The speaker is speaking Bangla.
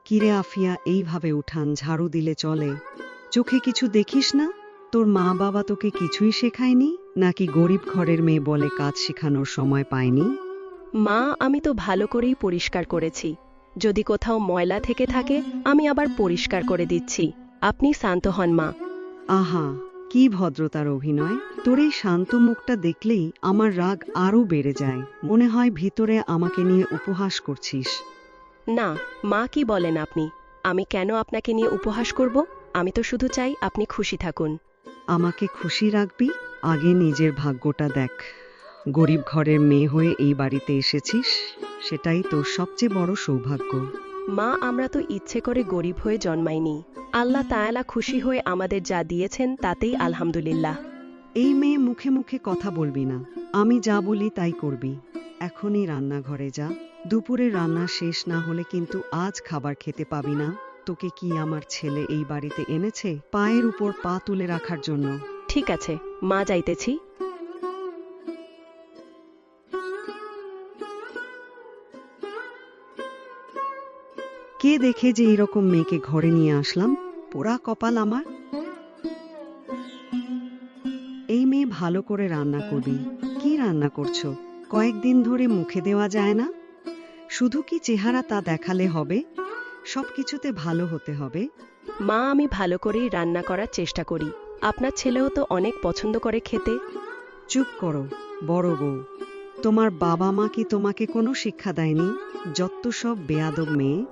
কিরে আফিয়া, এইভাবে উঠান ঝাড়ু দিলে চলে? চোখে কিছু দেখিস না? তোর মা বাবা তোকে কিছুই শেখায়নি নাকি গরিব ঘরের মেয়ে বলে কাজ শেখানোর সময় পায়নি? মা, আমি তো ভালো করেই পরিষ্কার করেছি। যদি কোথাও ময়লা থেকে থাকে আমি আবার পরিষ্কার করে দিচ্ছি। আপনি শান্ত হন মা। আহা, কি ভদ্রতার অভিনয়! তোর এই শান্ত মুখটা দেখলেই আমার রাগ আরও বেড়ে যায়। মনে হয় ভিতরে আমাকে নিয়ে উপহাস করছিস। না মা, কি বলেন আপনি? আমি কেন আপনাকে নিয়ে উপহাস করব? আমি তো শুধু চাই আপনি খুশি থাকুন। আমাকে খুশি রাখবি? আগে নিজের ভাগ্যটা দেখ। গরিব ঘরের মেয়ে হয়ে এই বাড়িতে এসেছিস, সেটাই তোর সবচেয়ে বড় সৌভাগ্য। মা, আমরা তো ইচ্ছে করে গরিব হয়ে জন্মাইনি। আল্লাহ তাআলা খুশি হয়ে আমাদের যা দিয়েছেন তাতেই আলহামদুলিল্লাহ। এই মেয়ে মুখে মুখে কথা বলবি না। আমি যা বলি তাই করবি। এখনই রান্নাঘরে যা। দুপুরে রান্না শেষ না হলে কিন্তু আজ খাবার খেতে পাবি না। তোকে কি আমার ছেলে এই বাড়িতে এনেছে পায়ের উপর পা তুলে রাখার জন্য? ঠিক আছে মা, যাইতেছি। কে দেখে যে এরকম মেয়েকে ঘরে নিয়ে আসলাম? পোড়া কপাল আমার। এই মেয়ে ভালো করে রান্না করবি। কি রান্না করছো? কয়েকদিন ধরে মুখে দেওয়া যায় না? শুধু কি চেহারা তা দেখালে হবে? সবকিছুতে ভালো হতে হবে। মা, আমি ভালো করেই রান্না করার চেষ্টা করি। আপনার ছেলেও তো অনেক পছন্দ করে খেতে। চুপ করো, বড় বউ। তোমার বাবা মা কি তোমাকে কোনো শিক্ষা দেয়নি? যত সব বেয়াদব মেয়ে।